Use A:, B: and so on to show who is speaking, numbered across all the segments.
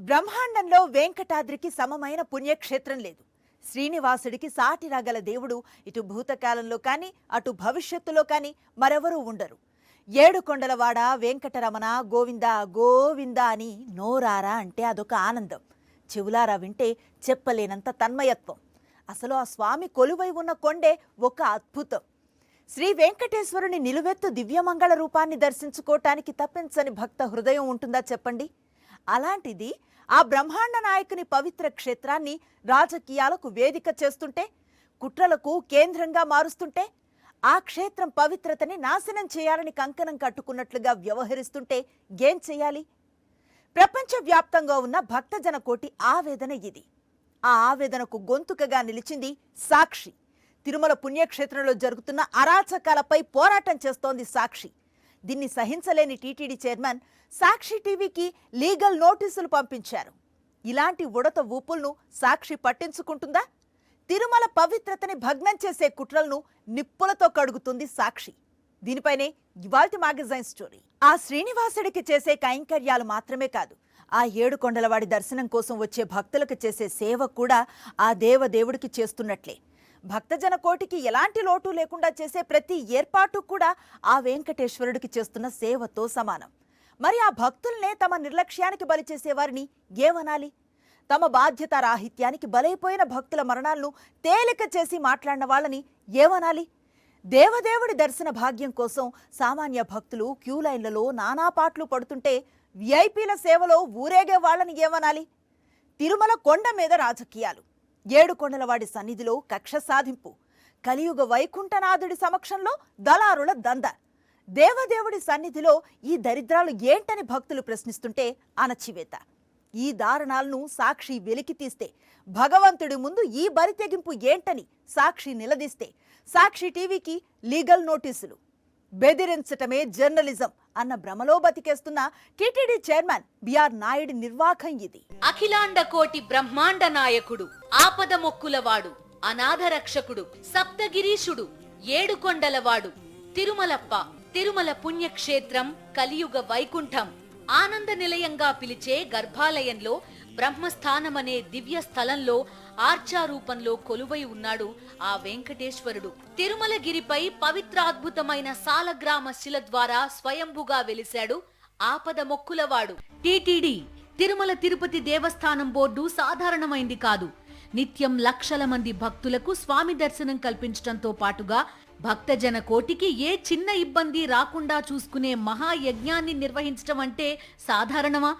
A: బ్రహ్మాండంలో వెంకటాద్రికి సమమైన పుణ్యక్షేత్రం లేదు. శ్రీనివాసుడికి సాటి రాగల దేవుడు ఇటు భూతకాలంలో కానీ అటు భవిష్యత్తులో కానీ మరెవరూ ఉండరు. ఏడుకొండలవాడ వెంకటరమణ గోవింద గోవింద అని నోరారా అంటే అదొక ఆనందం. చెవులారా వింటే చెప్పలేనంత తన్మయత్వం. అసలు ఆ స్వామి కొలువై ఉన్న కొండే ఒక అద్భుతం. శ్రీ వెంకటేశ్వరుని నిలువెత్తు దివ్యమంగళ రూపాన్ని దర్శించుకోవటానికి తప్పించని భక్త హృదయం ఉంటుందా చెప్పండి. అలాంటిది ఆ బ్రహ్మాండ నాయకుని పవిత్ర క్షేత్రాన్ని రాజకీయాలకు వేదిక చేస్తుంటే, కుట్రలకు కేంద్రంగా మారుస్తుంటే, ఆ క్షేత్రం పవిత్రతని నాశనం చేయాలని కంకణం కట్టుకున్నట్లుగా వ్యవహరిస్తుంటే ఏం చేయాలి? ప్రపంచవ్యాప్తంగా ఉన్న భక్తజన కోటి ఆవేదన ఇది. ఆ ఆవేదనకు గొంతుకగా నిలిచింది సాక్షి. తిరుమల పుణ్యక్షేత్రంలో జరుగుతున్న అరాచకాలపై పోరాటం చేస్తోంది సాక్షి. దీన్ని సహించలేని టీటీడీ చైర్మన్ సాక్షి టీవీకి లీగల్ నోటీసులు పంపించారు. ఇలాంటి ఉడత ఊపులను సాక్షి పట్టించుకుంటుందా? తిరుమల పవిత్రతని భగ్నం చేసే కుట్రలను నిప్పులతో కడుగుతుంది సాక్షి. దీనిపైనే ఇవాల్టి మ్యాగజైన్ స్టోరీ. ఆ శ్రీనివాసుడికి చేసే కైంకర్యాలు మాత్రమే కాదు, ఆ ఏడుకొండలవాడి దర్శనం కోసం వచ్చే భక్తులకు చేసే సేవ కూడా ఆ దేవదేవుడికి చేస్తున్నట్లే. భక్తజన కోటికి ఎలాంటి లోటు లేకుండా చేసే ప్రతి ఏర్పాటు కూడా ఆ వెంకటేశ్వరుడికి చేస్తున్న సేవతో సమానం. మరి ఆ భక్తుల్నే తమ నిర్లక్ష్యానికి బలి చేసేవారిని ఏమనాలి? తమ బాధ్యత రాహిత్యానికి బలైపోయిన భక్తుల మరణాలను తేలిక చేసి మాట్లాడిన వాళ్ళని ఏమనాలి? దేవదేవుడి దర్శన భాగ్యం కోసం సామాన్య భక్తులు క్యూ లైన్లలో నానాపాట్లు పడుతుంటే విఐపీల సేవలో ఊరేగే వాళ్ళని ఏమనాలి? తిరుమల కొండ మీద రాజకీయాలు, ఏడుకొండలవాడి సన్నిధిలో కక్ష సాధింపు, కలియుగ వైకుంఠనాథుడి సమక్షంలో దళారుల దంద, దేవదేవుడి సన్నిధిలో ఈ దరిద్రాలు ఏంటని భక్తులు ప్రశ్నిస్తుంటే అణచివేత. ఈ దారుణాలను సాక్షి వెలికి తీస్తే, భగవంతుడి ముందు ఈ బరితెగింపు ఏంటని సాక్షి నిలదీస్తే, సాక్షి టీవీకి లీగల్ నోటీసులు. బెదిరించటమే జర్నలిజం అన్న భ్రమలో బతికేస్తున్న టీటీడీ చైర్మన్ బిఆర్ నాయుడు నిర్వాకం ఇది.
B: అఖిలాండ కోటి బ్రహ్మాండ నాయకుడు, ఆపద మొక్కులవాడు, అనాథ రక్షకుడు, సప్తగిరీశుడు, ఏడుకొండలవాడు, తిరుమలప్ప, తిరుమల పుణ్యక్షేత్రం, కలియుగ వైకుంఠం, ఆనంద నిలయంగా పిలిచే గర్భాలయంలో, బ్రహ్మస్థానమనే దివ్య స్థలంలో ఆర్చారూపంలో కొలువై ఉన్నాడు ఆ వెంకటేశ్వరుడు. తిరుమలగిరిపై పవిత్రాద్భుతమైన సాలగ్రామ శిల ద్వారా స్వయంభుగా వెలిశాడు ఆపద మొక్కులవాడు. టీటీడీ తిరుమల తిరుపతి దేవస్థానం బోర్డు సాధారణమైంది కాదు. నిత్యం లక్షల మంది భక్తులకు స్వామి దర్శనం కల్పించడంతో పాటుగా భక్తజన కోటికి ఏ చిన్న ఇబ్బంది రాకుండా చూసుకునే మహాయజ్ఞాన్ని నిర్వహించడం అంటే సాధారణమా?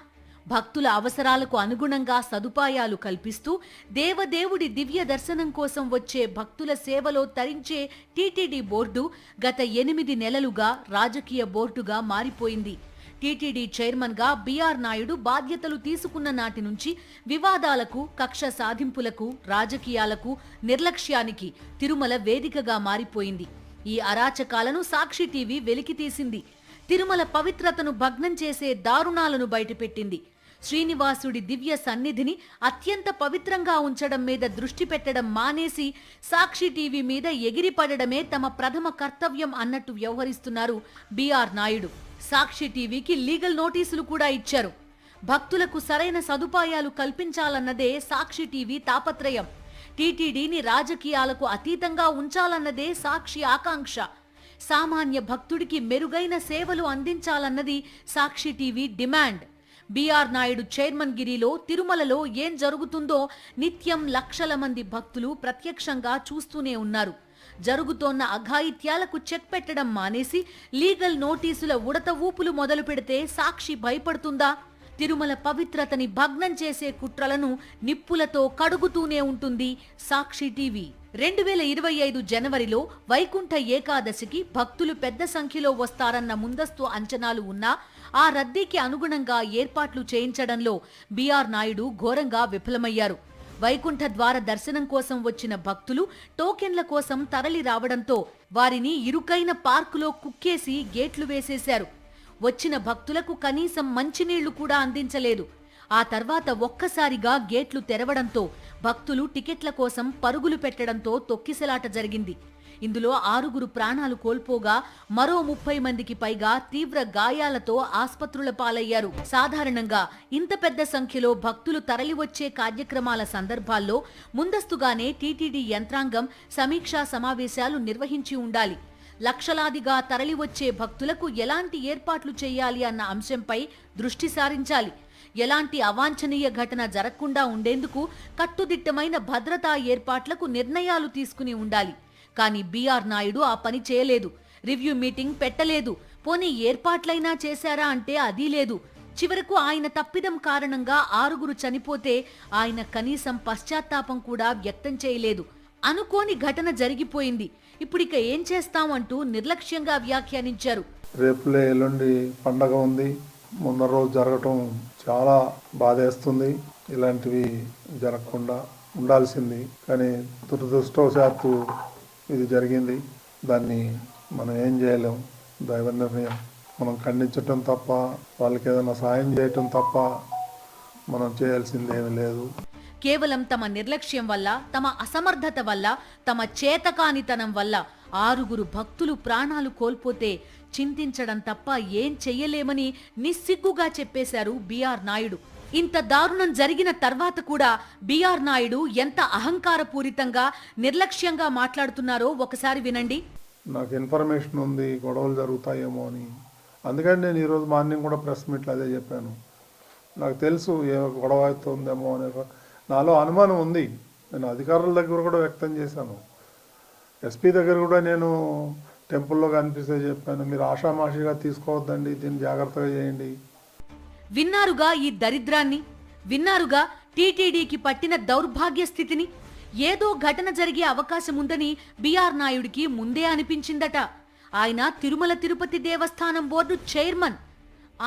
B: భక్తుల అవసరాలకు అనుగుణంగా సదుపాయాలు కల్పిస్తూ దేవదేవుడి దివ్య దర్శనం కోసం వచ్చే భక్తుల సేవలో తరించే టీటీడీ బోర్డు గత 8 నెలలుగా రాజకీయ బోర్డుగా మారిపోయింది. టీటీడీ చైర్మన్గా బిఆర్ నాయుడు బాధ్యతలు తీసుకున్న నాటి నుంచి వివాదాలకు, కక్ష సాధింపులకు, రాజకీయాలకు, నిర్లక్ష్యానికి తిరుమల వేదికగా మారిపోయింది. ఈ అరాచకాలను సాక్షి టీవీ వెలికితీసింది. తిరుమల పవిత్రతను భగ్నం చేసే దారుణాలను బయటపెట్టింది. శ్రీనివాసుడి దివ్య సన్నిధిని అత్యంత పవిత్రంగా ఉంచడం మీద దృష్టి పెట్టడం మానేసి సాక్షి టీవీ మీద ఎగిరిపడడమే తమ ప్రథమ కర్తవ్యం అన్నట్టు వ్యవహరిస్తున్నారు బిఆర్ నాయుడు. సాక్షి టీవీకి లీగల్ నోటీసులు కూడా ఇచ్చారు. భక్తులకు సరైన సదుపాయాలు కల్పించాలన్నదే సాక్షి టీవీ తాపత్రయం. టీటీడీని రాజకీయాలకు అతీతంగా ఉంచాలన్నదే సాక్షి ఆకాంక్ష. సామాన్య భక్తుడికి మెరుగైన సేవలు అందించాలన్నది Sakshi TV demand. BR Naidu chairman గిరిలో, తిరుమలలో ఏం జరుగుతుందో నిత్యం లక్షల మంది భక్తులు ప్రత్యక్షంగా చూస్తూనే ఉన్నారు. జరుగుతోన్న అఘాయిత్యాలకు చెక్ పెట్టడం మానేసి లీగల్ నోటీసుల ఉడత ఊపులు మొదలు పెడితే సాక్షి భయపడుతుందా? తిరుమల పవిత్రతని భగ్నం చేసే కుట్రలను నిప్పులతో కడుగుతూనే ఉంటుంది సాక్షి టీవీ. 2025 జనవరిలో వైకుంఠ ఏకాదశికి భక్తులు పెద్ద సంఖ్యలో వస్తారన్న ముందస్తు అంచనాలు ఉన్నా ఆ రద్దీకి అనుగుణంగా ఏర్పాట్లు చేయించడంలో బిఆర్ నాయుడు ఘోరంగా విఫలమయ్యారు. వైకుంఠ ద్వార దర్శనం కోసం వచ్చిన భక్తులు టోకెన్ల కోసం తరలి రావడంతో వారిని ఇరుకైన పార్కులో కుక్కేసి గేట్లు వేసేశారు. వచ్చిన భక్తులకు కనీసం మంచినీళ్లు కూడా అందించలేదు. ఆ తర్వాత ఒక్కసారిగా గేట్లు తెరవడంతో భక్తులు టికెట్ల కోసం పరుగులు పెట్టడంతో తొక్కిసలాట జరిగింది. ఇందులో 6 ప్రాణాలు కోల్పోగా మరో 30 మందికి పైగా తీవ్ర గాయాలతో ఆస్పత్రుల పాలయ్యారు. సాధారణంగా ఇంత పెద్ద సంఖ్యలో భక్తులు తరలివచ్చే కార్యక్రమాల సందర్భాల్లో ముందస్తుగానే టీటీడీ యంత్రాంగం సమీక్షా సమావేశాలు నిర్వహించి ఉండాలి. లక్షలాదిగా తరలివచ్చే భక్తులకు ఎలాంటి ఏర్పాట్లు చేయాలి అన్న అంశంపై దృష్టి సారించాలి. ఎలాంటి అవాంఛనీయ ఘటన జరగకుండా ఉండేందుకు కట్టుదిట్టమైన భద్రతా ఏర్పాట్లకు నిర్ణయాలు తీసుకుని ఉండాలి. కానీ బీఆర్ నాయుడు ఆ పని చేయలేదు. రివ్యూ మీటింగ్ పెట్టలేదు. పోనీ ఏర్పాట్లైనా చేశారా అంటే అదీ లేదు. చివరకు ఆయన తప్పిదం కారణంగా 6 చనిపోతే ఆయన కనీసం పశ్చాత్తాపం కూడా వ్యక్తం చేయలేదు. అనుకోని ఘటన జరిగిపోయింది, ఇప్పుడిక ఏం చేస్తామంటూ నిర్లక్ష్యంగా వ్యాఖ్యానించారు.
C: రేపులే ఎల్లుండి పండగ ఉంది, మొన్న రోజు జరగటం చాలా బాధేస్తుంది. ఇలాంటివి జరగకుండా ఉండాల్సింది, కానీ దురదృష్టవశాత్తు ఇది జరిగింది. దాన్ని మనం ఏం చేయలేం, దైవ నిర్ణయం. మనం ఖండించటం తప్ప, వాళ్ళకి ఏదైనా సాయం చేయటం తప్ప మనం చేయాల్సింది ఏమీ లేదు.
B: కేవలం తమ నిర్లక్ష్యం వల్ల, తమ అసమర్థత వల్ల, తమ చేతకానితనం వల్ల 6 భక్తులు ప్రాణాలు కోల్పోతే చింతించడం తప్ప ఏం చెయ్యలేమని నిస్సిగ్గుగా చెప్పేశారు బీఆర్ నాయుడు. ఇంత దారుణం జరిగిన తర్వాత కూడా బీఆర్ నాయుడు ఎంత అహంకారపూరితంగా నిర్లక్ష్యంగా మాట్లాడుతున్నారో ఒకసారి వినండి.
C: నాకు ఇన్ఫర్మేషన్ ఉంది గొడవలు జరుగుతాయేమో అని, అందుకని నేను ఈరోజు మార్నింగ్ కూడా ప్రెస్ మీట్లో అదే చెప్పాను. నాకు తెలుసు ఏ గొడవ అవుతుందేమో అనే నాలో అనుమానం ఉంది. నేను అధికారుల దగ్గర కూడా వ్యక్తం చేశాను. ఎస్పీ దగ్గర కూడా నేను టెంపుల్లో కనిపిస్తే చెప్పాను, మీరు ఆషామాషిగా తీసుకోవద్దండి, దీన్ని జాగ్రత్తగా చేయండి.
B: విన్నారుగా ఈ దరిద్రాన్ని, విన్నారుగా టీటీడీకి పట్టిన దౌర్భాగ్య స్థితిని. ఏదో ఘటన జరిగే అవకాశం ఉందని బీఆర్ నాయుడికి ముందే అనిపించిందట. ఆయన తిరుమల తిరుపతి దేవస్థానం బోర్డు చైర్మన్.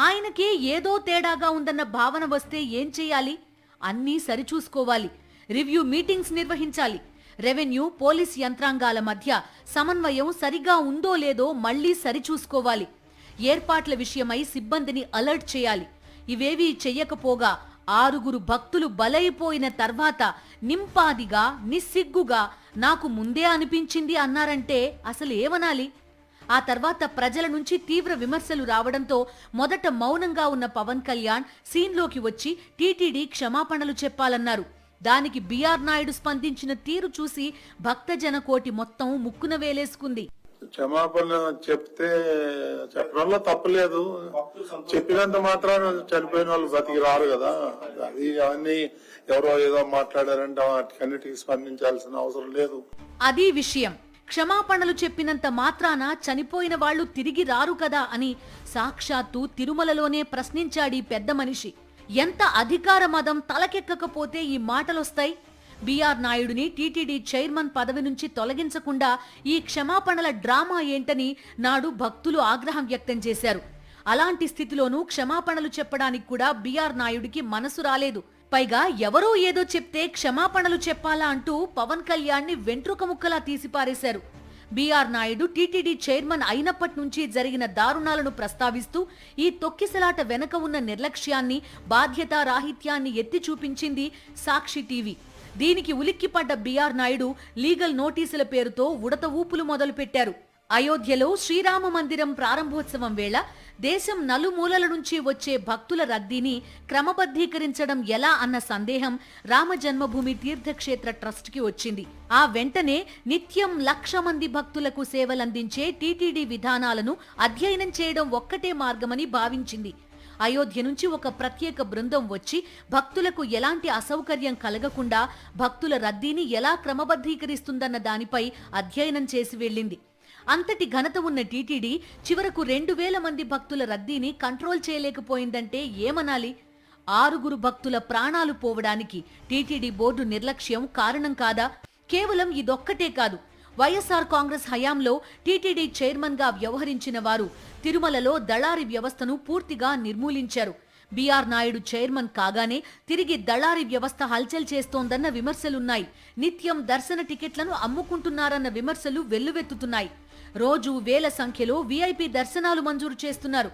B: ఆయనకే ఏదో తేడాగా ఉందన్న భావన వస్తే ఏం చేయాలి? అన్నీ సరిచూసుకోవాలి. రివ్యూ మీటింగ్స్ నిర్వహించాలి. రెవెన్యూ, పోలీస్ యంత్రాంగాల మధ్య సమన్వయం సరిగా ఉందో లేదో మళ్లీ సరిచూసుకోవాలి. ఏర్పాట్ల విషయమై సిబ్బందిని అలర్ట్ చేయాలి. ఇవేవీ చెయ్యకపోగా 6 భక్తులు బలైపోయిన తర్వాత నింపాదిగా, నిస్సిగ్గుగా నాకు ముందే అనిపించింది అన్నారంటే అసలు ఏమనాలి? ఆ తర్వాత ప్రజల నుంచి తీవ్ర విమర్శలు రావడంతో మొదట మౌనంగా ఉన్న పవన్ కళ్యాణ్ సీన్లోకి వచ్చి టీటీడీ క్షమాపణలు చెప్పాలన్నారు. దానికి బీఆర్ నాయుడు స్పందించిన తీరు చూసి భక్తజన కోటి మొత్తం ముక్కున వేలేసుకుంది.
C: క్షమాపణ చెప్తే చెప్పడంలో తప్పలేదు, చెప్పినంత మాత్రాన చనిపోయిన వాళ్ళు బతికి రారు కదా. అది అవన్నీ ఎవరో ఏదో మాట్లాడారంటే వాటికన్నిటికీ స్పందించాల్సిన అవసరం లేదు.
B: అది విషయం. క్షమాపణలు చెప్పినంత మాత్రాన చనిపోయిన వాళ్లు తిరిగి రారు కదా అని సాక్షాత్తు తిరుమలలోనే ప్రశ్నించాడీ పెద్ద మనిషి. ఎంత అధికార మదం తలకెక్కకపోతే ఈ మాటలొస్తాయి? బీఆర్ నాయుడిని టీటీడీ చైర్మన్ పదవి నుంచి తొలగించకుండా ఈ క్షమాపణల డ్రామా ఏంటని నాడు భక్తులు ఆగ్రహం వ్యక్తం చేశారు. అలాంటి స్థితిలోనూ క్షమాపణలు చెప్పడానికి కూడా బీఆర్ నాయుడికి మనసు రాలేదు. పైగా ఎవరో ఏదో చెప్తే క్షమాపణలు చెప్పాలా అంటూ పవన్ కళ్యాణ్ని వెంట్రుక ముక్కలా తీసిపారేశారు. బీఆర్ నాయుడు టీటీడీ చైర్మన్ అయినప్పటి నుంచి జరిగిన దారుణాలను ప్రస్తావిస్తూ ఈ తొక్కిసలాట వెనక ఉన్న నిర్లక్ష్యాన్ని, బాధ్యతారాహిత్యాన్ని ఎత్తి చూపించింది సాక్షి టీవీ. దీనికి ఉలిక్కిపడ్డ బీఆర్ నాయుడు లీగల్ నోటీసుల పేరుతో ఉడత ఊపులు మొదలుపెట్టారు. అయోధ్యలో శ్రీరామ మందిరం ప్రారంభోత్సవం వేళ దేశం నలుమూలల నుంచి వచ్చే భక్తుల రద్దీని క్రమబద్ధీకరించడం ఎలా అన్న సందేహం రామ జన్మభూమి తీర్థక్షేత్ర ట్రస్ట్కి వచ్చింది. ఆ వెంటనే నిత్యం 1,00,000 మంది భక్తులకు సేవలందించే టీటీడీ విధానాలను అధ్యయనం చేయడం ఒక్కటే మార్గమని భావించింది. అయోధ్య నుంచి ఒక ప్రత్యేక బృందం వచ్చి భక్తులకు ఎలాంటి అసౌకర్యం కలగకుండా భక్తుల రద్దీని ఎలా క్రమబద్ధీకరిస్తుందన్న దానిపై అధ్యయనం చేసి వెళ్ళింది. అంతటి ఘనత ఉన్న టీటీడీ చివరకు 2,000 మంది భక్తుల రద్దీని కంట్రోల్ చేయలేకపోయిందంటే ఏమనాలి? 6 భక్తుల ప్రాణాలు పోవడానికి టీటీడీ బోర్డు నిర్లక్ష్యం కారణం కాదా? కేవలం ఇదొక్కటే కాదు. వైఎస్ఆర్ కాంగ్రెస్ హయాంలో టీటీడీ చైర్మన్ గా వ్యవహరించిన వారు తిరుమలలో దళారీ వ్యవస్థను పూర్తిగా నిర్మూలించారు. బీఆర్ నాయుడు చైర్మన్ కాగానే తిరిగి దళారీ వ్యవస్థ హల్చల్ చేస్తోందన్న విమర్శలున్నాయి. నిత్యం దర్శన టికెట్లను అమ్ముకుంటున్నారన్న విమర్శలు వెల్లువెత్తుతున్నాయి. రోజు వేల సంఖ్యలో వీఐపీ దర్శనాలు మంజూరు చేస్తున్నారు.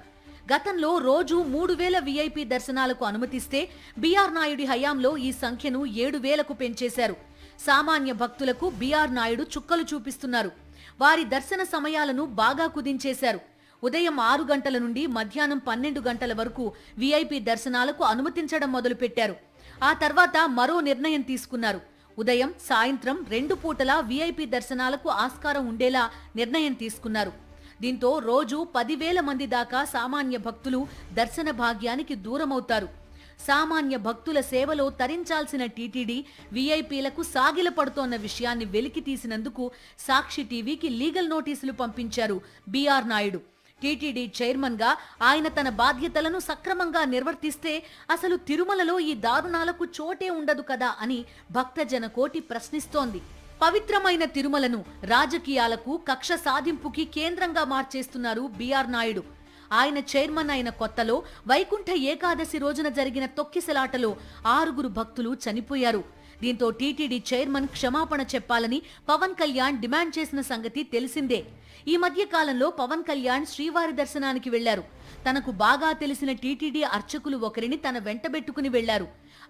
B: గతంలో రోజు 3,000 వీఐపీ దర్శనాలకు అనుమతిస్తే బీఆర్ నాయుడి హయాంలో ఈ సంఖ్యను 7,000కు పెంచేశారు. సామాన్య భక్తులకు బీఆర్ నాయుడు చుక్కలు చూపిస్తున్నారు. వారి దర్శన సమయాలను బాగా కుదించేశారు. ఉదయం 6 గంటల నుండి మధ్యాహ్నం 12 గంటల వరకు వీఐపీ దర్శనాలకు అనుమతించడం మొదలుపెట్టారు. ఆ తర్వాత మరో నిర్ణయం తీసుకున్నారు. ఉదయం, సాయంత్రం 2 పూటలా వీఐపీ దర్శనాలకు ఆస్కారం ఉండేలా నిర్ణయం తీసుకున్నారు. దీంతో రోజు 10,000 మంది దాకా సామాన్య భక్తులు దర్శన భాగ్యానికి దూరమవుతారు. సామాన్య భక్తుల సేవలో తరించాల్సిన టీటీడీ వీఐపీలకు సాగిల పడుతోన్న విషయాన్ని వెలికి తీసినందుకు సాక్షి టీవీకి లీగల్ నోటీసులు పంపించారు బీఆర్ నాయుడు. టీటీడీ చైర్మన్ గా ఆయన తన బాధ్యతలను సక్రమంగా నిర్వర్తిస్తే అసలు తిరుమలలో ఈ దారుణాలకు చోటే ఉండదు కదా అని భక్తజన కోటి ప్రశ్నిస్తోంది. పవిత్రమైన తిరుమలను రాజకీయాలకు, కక్ష సాధింపుకి కేంద్రంగా మార్చేస్తున్నారు బీఆర్ నాయుడు. ఆయన చైర్మన్ అయిన కొత్తలో వైకుంఠ ఏకాదశి రోజున జరిగిన తొక్కిసలాటలో 6 భక్తులు చనిపోయారు. దీంతో టీటీడీ చైర్మన్ క్షమాపణ చెప్పాలని పవన్ కళ్యాణ్ డిమాండ్ చేసిన సంగతి తెలిసిందే. ఈ మధ్య కాలంలో పవన్ కళ్యాణ్ శ్రీవారి దర్శనానికి వెళ్లారు. తనకు బాగా తెలిసిన టీటీడీ అర్చకులు ఒకరిని తన వెంటబెట్టుకుని వెళ్లారు.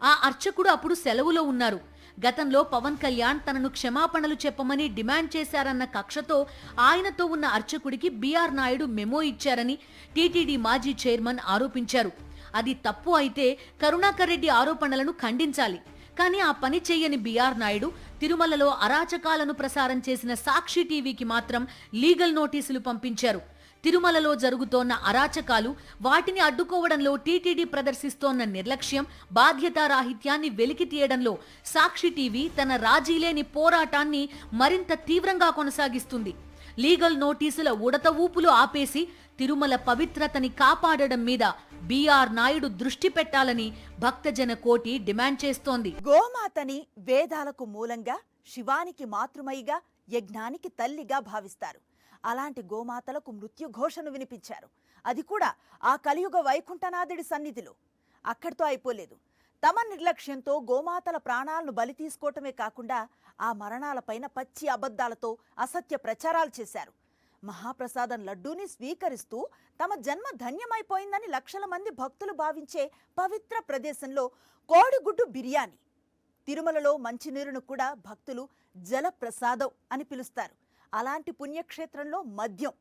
B: ఆ అర్చకుడు అప్పుడు సెలవులో ఉన్నారు. గతంలో పవన్ కళ్యాణ్ తనను క్షమాపణలు చెప్పమని డిమాండ్ చేశారన్న కక్షతో ఆయనతో ఉన్న అర్చకుడికి బీఆర్ నాయుడు మెమో ఇచ్చారని టీటీడీ మాజీ చైర్మన్ ఆరోపించారు. అది తప్పు అయితే కరుణాకర్ రెడ్డి ఆరోపణలను ఖండించాలి. కానీ ఆ పని చేయని బీఆర్ నాయుడు తిరుమలలో అరాచకాలను ప్రసారం చేసిన సాక్షి టీవీకి మాత్రం లీగల్ నోటీసులు పంపించారు. తిరుమలలో జరుగుతోన్న అరాచకాలు, వాటిని అడ్డుకోవడంలో టీటీడీ ప్రదర్శిస్తోన్న నిర్లక్ష్యం, బాధ్యతారాహిత్యాన్ని వెలికి తీయడంలో సాక్షి టీవీ తన రాజీలేని పోరాటాన్ని మరింత తీవ్రంగా కొనసాగిస్తుంది. లీగల్ నోటీసుల ఉడత ఊపులు ఆపేసి తిరుమల పవిత్రతని కాపాడడం మీద బీఆర్ నాయుడు దృష్టి పెట్టాలని భక్తజన కోటి డిమాండ్ చేస్తోంది.
A: గోమాతని వేదాలకు మూలంగా, శివానికి మాతృమయిగా, యజ్ఞానికి తల్లిగా భావిస్తారు. అలాంటి గోమాతలకు మృత్యుఘోషను వినిపించారు. అది కూడా ఆ కలియుగ వైకుంఠనాథుడి సన్నిధిలో. అక్కడితో అయిపోలేదు. తమ నిర్లక్ష్యంతో గోమాతల ప్రాణాలను బలి తీసుకోవటమే కాకుండా ఆ మరణాలపైన పచ్చి అబద్ధాలతో అసత్య ప్రచారాలు చేశారు. మహాప్రసాదం లడ్డూని స్వీకరిస్తూ తమ జన్మ ధన్యమైపోయిందని లక్షల మంది భక్తులు భావించే పవిత్ర ప్రదేశంలో కోడిగుడ్డు బిర్యానీ, తిరుమలలో మంచినీరును కూడా భక్తులు జలప్రసాదం అని పిలుస్తారు. అలాంటి పుణ్యక్షేత్రంలో మద్యం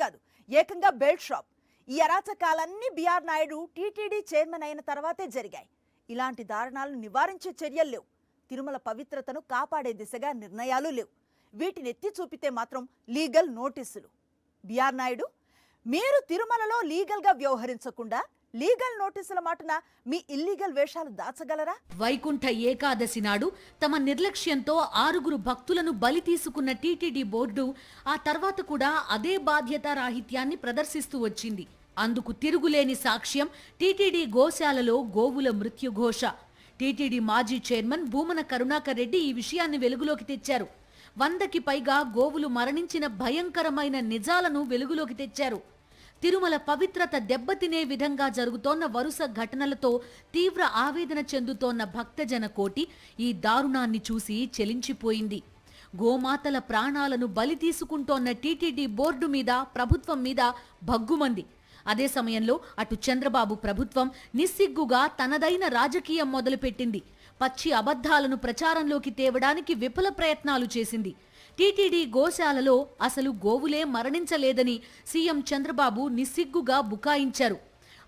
A: కాదు ఏకంగా బెల్ట్ షాప్. ఈ అరాచకాలన్నీ బీఆర్ నాయుడు టీటీడీ చైర్మన్ అయిన తర్వాతే జరిగాయి. ఇలాంటి దారుణాలను నివారించే చర్యలు లేవు. తిరుమల పవిత్రతను కాపాడే దిశగా నిర్ణయాలు లేవు. వీటిని ఎత్తి చూపితే మాత్రం లీగల్ నోటీసులు. బీఆర్ నాయుడు, మీరు తిరుమలలో లీగల్గా వ్యవహరించకుండా లీగల్ నోటీసుల మాటున మీ ఇల్లీగల్ వేషాలు దాచగలరా?
B: వైకుంఠ ఏకాదశి నాడు తమ నిర్లక్ష్యంతో 6 భక్తులను బలి తీసుకున్న టీటీడీ బోర్డు ఆ తర్వాత కూడా అదే బాధ్యతా రాహిత్యాన్ని ప్రదర్శిస్తూ వచ్చింది. అందుకు తిరుగులేని సాక్ష్యం టీటీడీ గోశాలలో గోవుల మృత్యుఘోష. టీటీడీ మాజీ చైర్మన్ భూమన కరుణాకర్ రెడ్డి ఈ విషయాన్ని వెలుగులోకి తెచ్చారు. 100కి పైగా గోవులు మరణించిన భయంకరమైన నిజాలను వెలుగులోకి తెచ్చారు. తిరుమల పవిత్రత దెబ్బతినే విధంగా జరుగుతోన్న వరుస ఘటనలతో తీవ్ర ఆవేదన చెందుతోన్న భక్తజన కోటి ఈ దారుణాన్ని చూసి చెలించిపోయింది. గోమాతల ప్రాణాలను బలి తీసుకుంటోన్న టీటీడీ బోర్డు మీద, ప్రభుత్వం మీద భగ్గుమంది. అదే సమయంలో అటు చంద్రబాబు ప్రభుత్వం నిస్సిగ్గుగా తనదైన రాజకీయం మొదలుపెట్టింది. పచ్చి అబద్ధాలను ప్రచారంలోకి తేవడానికి విఫల ప్రయత్నాలు చేసింది. టీటీడీ గోశాలలో అసలు గోవులే మరణించలేదని సీఎం చంద్రబాబు నిస్సిగ్గుగా బుకాయించారు.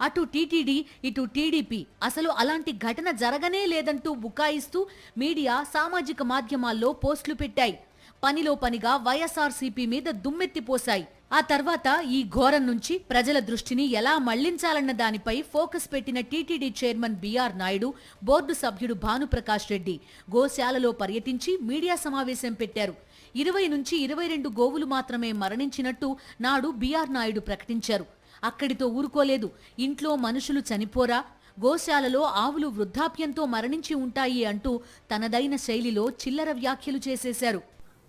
B: అటు టీటీడీ, ఇటు టీడీపీ అసలు అలాంటి ఘటన జరగనే లేదంటూ బుకాయిస్తూ మీడియా, సామాజిక మాధ్యమాల్లో పోస్టులు పెట్టాయి. పనిలో పనిగా వైఎస్ఆర్సీపీ మీద దుమ్మెత్తిపోశాయి. ఆ తర్వాత ఈ ఘోరం నుంచి ప్రజల దృష్టిని ఎలా మళ్లించాలన్న దానిపై ఫోకస్ పెట్టిన TTD chairman B R Naidu, board సభ్యుడు భానుప్రకాష్ రెడ్డి గోశాలలో పర్యటించి మీడియా సమావేశం పెట్టారు. 20 నుంచి 22 గోవులు మాత్రమే మరణించినట్టు నాడు బీఆర్ నాయుడు ప్రకటించారు. అక్కడితో ఊరుకోలేదు. ఇంట్లో మనుషులు చనిపోరా, గోశాలలో ఆవులు వృద్ధాప్యంతో మరణించి ఉంటాయి అంటూ తనదైన శైలిలో చిల్లర వ్యాఖ్యలు చేసేశారు.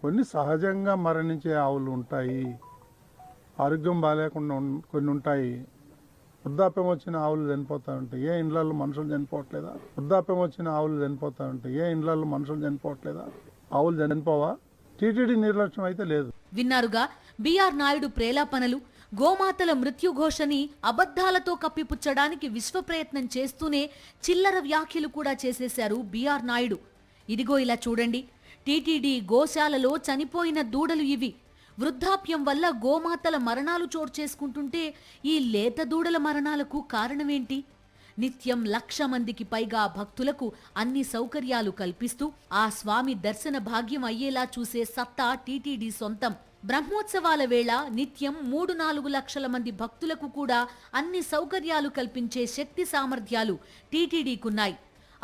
C: కొన్ని సహజంగా మరణించే ఆవులు ఉంటాయి, ఆరోగ్యం బాగాలేకుండా కొన్ని ఉంటాయి. వృద్ధాప్యం వచ్చిన ఆవులు చనిపోతూ ఉంటాయి. ఏ ఇండ్లలో మనుషులు చనిపోవట్లేదా? వృద్ధాప్యం వచ్చిన ఆవులు చనిపోతూ ఉంటాయి. ఏ ఇండ్లలో మనుషులు చనిపోవట్లేదా? ఆవులు చనిపోవా? టీటీడీ నిర్లక్ష్యం అయితే లేదు.
B: విన్నారుగా బీఆర్ నాయుడు ప్రేలాపనలు. గోమాతల మృత్యుఘోషని అబద్ధాలతో కప్పిపుచ్చడానికి విశ్వ ప్రయత్నం చేస్తూనే చిల్లర వ్యాఖ్యలు కూడా చేసేశారు బీఆర్ నాయుడు. ఇదిగో ఇలా చూడండి, టీటీడీ గోశాలలో చనిపోయిన దూడలు ఇవి. వృద్ధాప్యం వల్ల గోమాతల మరణాలు చోటు చేసుకుంటుంటే ఈ లేత దూడల మరణాలకు కారణమేంటి? నిత్యం 1,00,000 మందికి పైగా భక్తులకు అన్ని సౌకర్యాలు కల్పిస్తూ ఆ స్వామి దర్శన భాగ్యం అయ్యేలా చూసే సత్తా టీటీడీ సొంతం. బ్రహ్మోత్సవాల వేళ నిత్యం 3-4 లక్షల మంది భక్తులకు కూడా అన్ని సౌకర్యాలు కల్పించే శక్తి సామర్థ్యాలు టీటీడీకున్నాయి.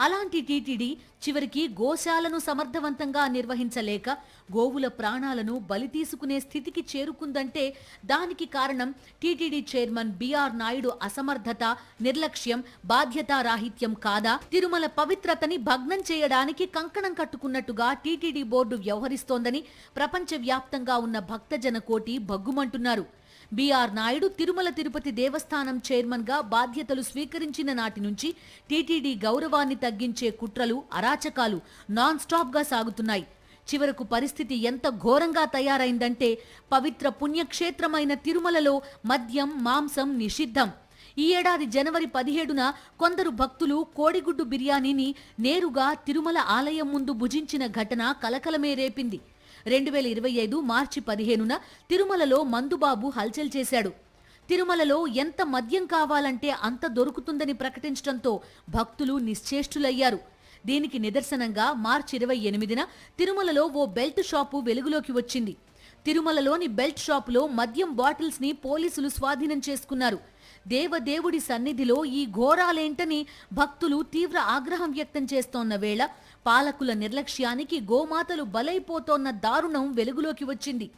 B: అలాంటి టీటీడీ చివరికి గోశాలను సమర్థవంతంగా నిర్వహించలేక గోవుల ప్రాణాలను బలి తీసుకునే స్థితికి చేరుకుందంటే దానికి కారణం టీటీడీ చైర్మన్ బిఆర్ నాయుడు అసమర్థత, నిర్లక్ష్యం, బాధ్యతారాహిత్యం కాదా? తిరుమల పవిత్రతని భగ్నం చేయడానికి కంకణం కట్టుకున్నట్టుగా టీటీడీ బోర్డు వ్యవహరిస్తోందని ప్రపంచవ్యాప్తంగా ఉన్న భక్తజన కోటి భగ్గుమంటున్నారు. బిఆర్ నాయుడు తిరుమల తిరుపతి దేవస్థానం చైర్మన్ గా బాధ్యతలు స్వీకరించిన నాటి నుంచి టీటీడీ గౌరవాన్ని తగ్గించే కుట్రలు, అరాచకాలు నాన్ స్టాప్ గా సాగుతున్నాయి. చివరకు పరిస్థితి ఎంత ఘోరంగా తయారైందంటే పవిత్ర పుణ్యక్షేత్రమైన తిరుమలలో మద్యం, మాంసం నిషిద్ధం. ఈ ఏడాది జనవరి 17న కొందరు భక్తులు కోడిగుడ్డు బిర్యానీని నేరుగా తిరుమల ఆలయం ముందు భుజించిన ఘటన కలకలమే రేపింది. 2025 మార్చి 15న తిరుమలలో మందుబాబు హల్చల్ చేశాడు. తిరుమలలో ఎంత మద్యం కావాలంటే అంత దొరుకుతుందని ప్రకటించడంతో భక్తులు నిశ్చేష్టులయ్యారు. దీనికి నిదర్శనంగా మార్చి 28న తిరుమలలో ఓ బెల్ట్ షాపు వెలుగులోకి వచ్చింది. తిరుమలలోని బెల్ట్ షాపులో మద్యం బాటిల్స్ ని పోలీసులు స్వాధీనం చేసుకున్నారు. దేవదేవుడి సన్నిధిలో ఈ ఘోరాలేంటని భక్తులు తీవ్ర ఆగ్రహం వ్యక్తం చేస్తోన్న వేళ పాలకుల నిర్లక్ష్యానికి గోమాతలు బలైపోతోన్న దారుణం వెలుగులోకి వచ్చింది.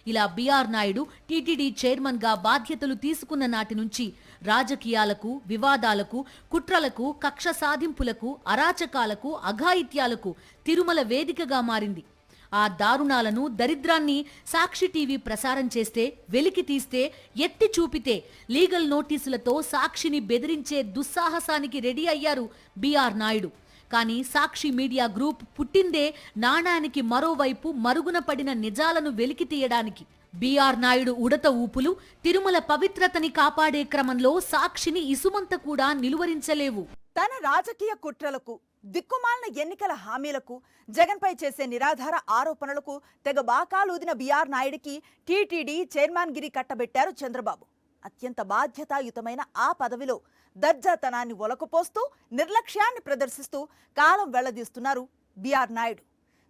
B: ఇలా బిఆర్ నాయుడు టీటీడీ చైర్మన్ గా బాధ్యతలు తీసుకున్న నాటి నుంచి రాజకీయాలకు, వివాదాలకు, కుట్రలకు, కక్ష సాధింపులకు, అరాచకాలకు, అఘాయిత్యాలకు తిరుమల వేదికగా మారింది. ఆ దారుణాలను, దరిద్రాన్ని సాక్షి టీవీ ప్రసారం చేస్తే, వెలికి తీస్తే, ఎత్తి చూపితే లీగల్ నోటీసులతో సాక్షిని బెదిరించే దుస్సాహసానికి రెడీ అయ్యారు బిఆర్ నాయుడు. కానీ సాక్షి మీడియా గ్రూప్ పుట్టిందే నాణానికి మరోవైపు మరుగున పడిన నిజాలను వెలికి తీయడానికి. బిఆర్ నాయుడు ఉడత ఊపులు తిరుమల పవిత్రతని కాపాడే క్రమంలో సాక్షిని ఇసుమంత కూడా నిలువరించలేవు.
A: తన రాజకీయ కుట్రలకు, దిక్కుమాలిన ఎన్నికల హామీలకు, జగన్పై చేసే నిరాధార ఆరోపణలకు తెగ బాకాలూదిన బిఆర్ నాయుడికి టీటీడీ చైర్మన్ గిరి కట్టబెట్టారు చంద్రబాబు. అత్యంత బాధ్యతాయుతమైన ఆ పదవిలో దర్జాతనాన్ని ఒలకపోస్తూ నిర్లక్ష్యాన్ని ప్రదర్శిస్తూ కాలం వెళ్లదీస్తున్నారు బిఆర్ నాయుడు.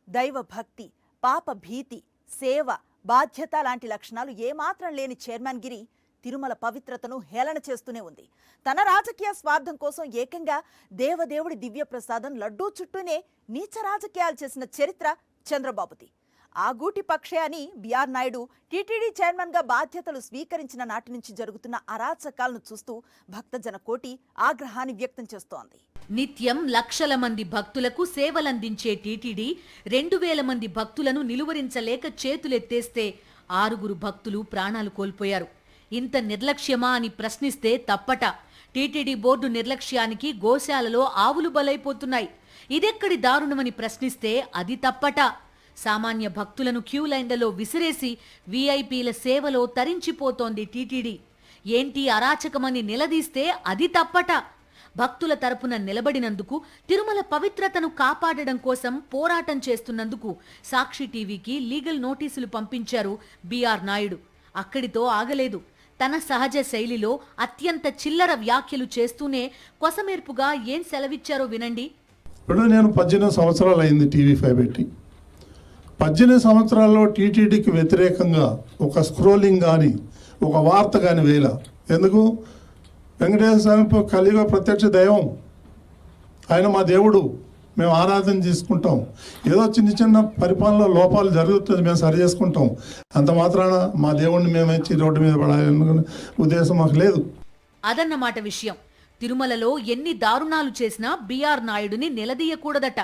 A: దైవ భక్తి, పాప భీతి, సేవ, బాధ్యత లాంటి లక్షణాలు ఏమాత్రం లేని చైర్మన్ గిరి తిరుమల పవిత్రతను హేళన చేస్తూనే ఉంది. తన రాజకీయ స్వార్థం కోసం ఏకంగా దేవదేవుడి దివ్య ప్రసాదం లడ్డూ చుట్టూనే నీచ రాజకీయాలు చేసిన చరిత్ర చంద్రబాబుది. ఆ గూటి పక్షే అని బిఆర్ నాయుడు టీటీడీ చైర్మన్ గా బాధ్యతలు స్వీకరించిన నాటి నుంచి జరుగుతున్న అరాచకాలను చూస్తూ భక్తజన కోటి ఆగ్రహాన్ని వ్యక్తం చేస్తోంది.
B: నిత్యం లక్షల మంది భక్తులకు సేవలందించే టీటీడీ 2,000 మంది భక్తులను నిలువరించలేక చేతులెత్తేస్తే 6 భక్తులు ప్రాణాలు కోల్పోయారు. ఇంత నిర్లక్ష్యమా అని ప్రశ్నిస్తే తప్పట. టీటీడీ బోర్డు నిర్లక్ష్యానికి గోశాలలో ఆవులు బలైపోతున్నాయి. ఇదెక్కడి దారుణమని ప్రశ్నిస్తే అది తప్పట. సామాన్య భక్తులను క్యూ లైన్లలో విసిరేసి వీఐపీల సేవలో తరించిపోతోంది టీటీడీ. ఏంటి అరాచకమని నిలదీస్తే అది తప్పట. భక్తుల తరపున నిలబడినందుకు, తిరుమల పవిత్రతను కాపాడడం కోసం పోరాటం చేస్తున్నందుకు సాక్షి టీవీకి లీగల్ నోటీసులు పంపించారు బిఆర్ నాయుడు. అక్కడితో ఆగలేదు. తన సహజ శైలిలో అత్యంత చిల్లర వ్యాఖ్యలు చేస్తూనే కొసమేర్పుగా ఏం సెలవిచ్చారో వినండి.
C: ఇప్పుడు నేను 18 సంవత్సరాలు అయింది టీవీ5 పెట్టి. 18 సంవత్సరాల్లో టీటీడీకి వ్యతిరేకంగా ఒక స్క్రోలింగ్ కానీ, ఒక వార్త కానీ వేల. ఎందుకు? వెంకటేశ్వర స్వామి కలియుగ ప్రత్యక్ష దైవం, ఆయన మా దేవుడు, మేము ఆరాధన చేసుకుంటాం. ఏదో చిన్న చిన్న పరిపాలనలో లోపాలు జరుగుతుంది, మేము సరి చేసుకుంటాం. అంత మాత్రాన మా దేవుడిని మేమేచ్చి రోడ్డు మీద పడాలనుకునే ఉద్దేశం మాకు లేదు.
B: అదన్నమాట విషయం. తిరుమలలో ఎన్ని దారుణాలు చేసినా బిఆర్ నాయుడుని నిలదీయకూడదట.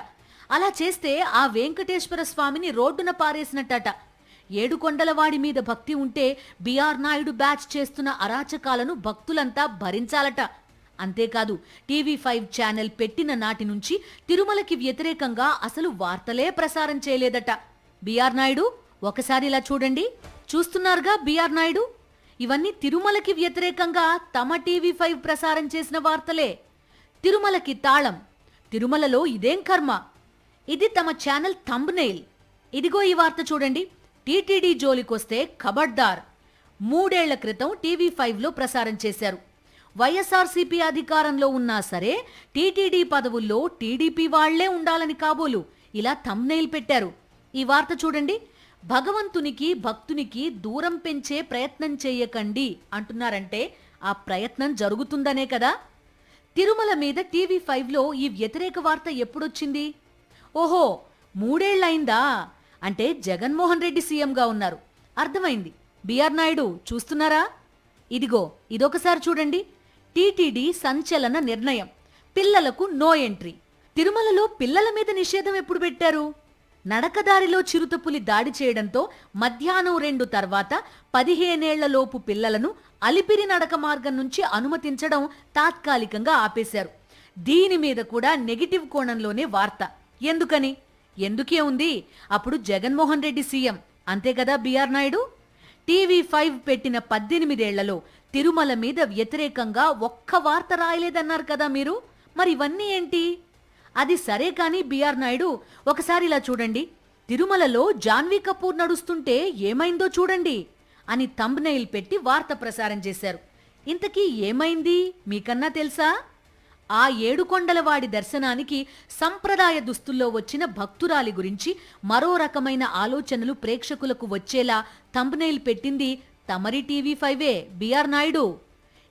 B: అలా చేస్తే ఆ వెంకటేశ్వర స్వామిని రోడ్డున పారేసినట్టట. 7 కొండలవాడి మీద భక్తి ఉంటే బిఆర్ నాయుడు బ్యాచ్ చేస్తున్న అరాచకాలను భక్తులంతా భరించాలట. అంతేకాదు, టీవీ5 ఛానల్ పెట్టిన నాటి నుంచి తిరుమలకి వ్యతిరేకంగా అసలు వార్తలే ప్రసారం చేయలేదట. బిఆర్ నాయుడు, ఒకసారి ఇలా చూడండి. చూస్తున్నారుగా బిఆర్ నాయుడు, ఇవన్నీ తిరుమలకి వ్యతిరేకంగా తమ టీవీ5 ప్రసారం చేసిన వార్తలే. తిరుమలకి తాళం, తిరుమలలో ఇదేం కర్మ, ఇది తమ ఛానల్ థంబ్నెయిల్. ఇదిగో ఈ వార్త చూడండి. టీటీడీ జోలికొస్తే ఖబర్దార్. 3 ఏళ్ల క్రితం టీవీ5లో ప్రసారం చేశారు. వైఎస్ఆర్సీపీ అధికారంలో ఉన్నా సరే టీటీడీ పదవుల్లో టీడీపీ వాళ్లే ఉండాలని కాబోలు ఇలా థంబ్నెయిల్ పెట్టారు. ఈ వార్త చూడండి. భగవంతునికి భక్తునికి దూరం పెంచే ప్రయత్నం చేయకండి అంటున్నారంటే ఆ ప్రయత్నం జరుగుతుందనే కదా. తిరుమల మీద టీవీ5లో ఈ వ్యతిరేక వార్త ఎప్పుడొచ్చింది? ఓహో, 3 ఏళ్లయిందా? అంటే జగన్మోహన్ రెడ్డి సీఎంగా ఉన్నారు. అర్థమైంది. బిఆర్ నాయుడు చూస్తున్నారా? ఇదిగో ఇదొకసారి చూడండి. టీటీడీ సంచలన నిర్ణయం, పిల్లలకు నో ఎంట్రీ. తిరుమలలో పిల్లల మీద నిషేధం ఎప్పుడు పెట్టారు? నడకదారిలో చిరుతపులి దాడి చేయడంతో మధ్యాహ్నం 2 తర్వాత 15 ఏళ్లలోపు పిల్లలను అలిపిరి నడక మార్గం నుంచి అనుమతించడం తాత్కాలికంగా ఆపేశారు. దీని మీద కూడా నెగిటివ్ కోణంలోనే వార్త. ఎందుకని? ఎందుకే ఉంది, అప్పుడు జగన్మోహన్ రెడ్డి సీఎం, అంతే కదా బిఆర్ నాయుడు. టీవీ5 పెట్టిన 18 ఏళ్లలో తిరుమల మీద వ్యతిరేకంగా ఒక్క వార్త రాయలేదన్నారు కదా మీరు. మరి ఇవన్నీ ఏంటి? అది సరే కానీ బిఆర్ నాయుడు, ఒకసారి ఇలా చూడండి. తిరుమలలో జాన్వీ కపూర్ నడుస్తుంటే ఏమైందో చూడండి అని థంబ్నెయిల్ పెట్టి వార్త ప్రసారం చేశారు. ఇంతకీ ఏమైంది మీకన్నా తెలుసా? ఆ ఏడుకొండలవాడి దర్శనానికి సంప్రదాయ దుస్తుల్లో వచ్చిన భక్తురాలి గురించి మరో రకమైన ఆలోచనలు ప్రేక్షకులకు వచ్చేలా థంబ్నెయిల్ పెట్టింది తమరి టీవీ5ఏ బిఆర్ నాయుడు.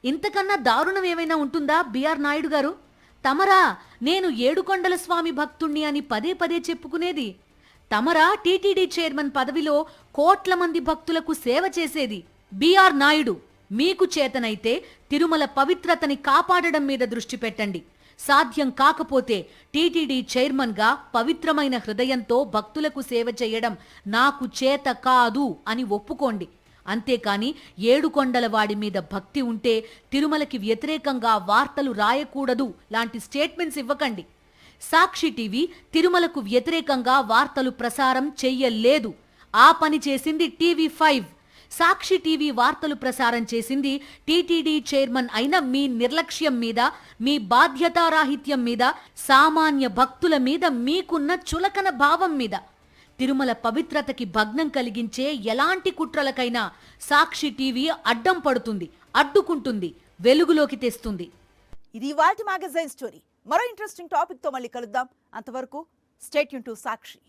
B: ఇంతకన్నా దారుణం ఏమైనా ఉంటుందా బిఆర్ నాయుడు గారు? తమరా నేను ఏడుకొండల స్వామి భక్తుణ్ణి అని పదే పదే చెప్పుకునేది? తమరా టీటీడీ చైర్మన్ పదవిలో కోట్ల మంది భక్తులకు సేవ చేసేది? బిఆర్ నాయుడు, మీకు చేతనైతే తిరుమల పవిత్రతని కాపాడడం మీద దృష్టి పెట్టండి. సాధ్యం కాకపోతే టీటీడీ చైర్మన్ గా పవిత్రమైన హృదయంతో భక్తులకు సేవ చేయడం నాకు చేత కాదు అని ఒప్పుకోండి. అంతేకాని ఏడుకొండలవాడి మీద భక్తి ఉంటే తిరుమలకి వ్యతిరేకంగా వార్తలు రాయకూడదు లాంటి స్టేట్మెంట్స్ ఇవ్వకండి. సాక్షి టీవీ తిరుమలకు వ్యతిరేకంగా వార్తలు ప్రసారం చెయ్యలేదు. ఆ పని చేసింది టీవీ5. సాక్షి టీవీ వార్తలు ప్రసారం చేసింది టీటీడీ చైర్మన్ అయిన మీ నిర్లక్ష్యం మీద, మీ బాధ్యతారాహిత్యం మీద, సామాన్య భక్తుల మీద మీకున్న చులకన భావం మీద. తిరుమల పవిత్రతకి భగ్నం కలిగించే ఎలాంటి కుట్రలకైనా సాక్షి టీవీ అడ్డం పడుతుంది, అడ్డుకుంటుంది, వెలుగులోకి తెస్తుంది.
A: ఇది ఇవాల్టి మ్యాగజైన్ స్టోరీ. మరో ఇంట్రెస్టింగ్ టాపిక్ తో మళ్ళీ కలుద్దాం. అంతవరకు స్టే ట్యూన్ టు సాక్షి.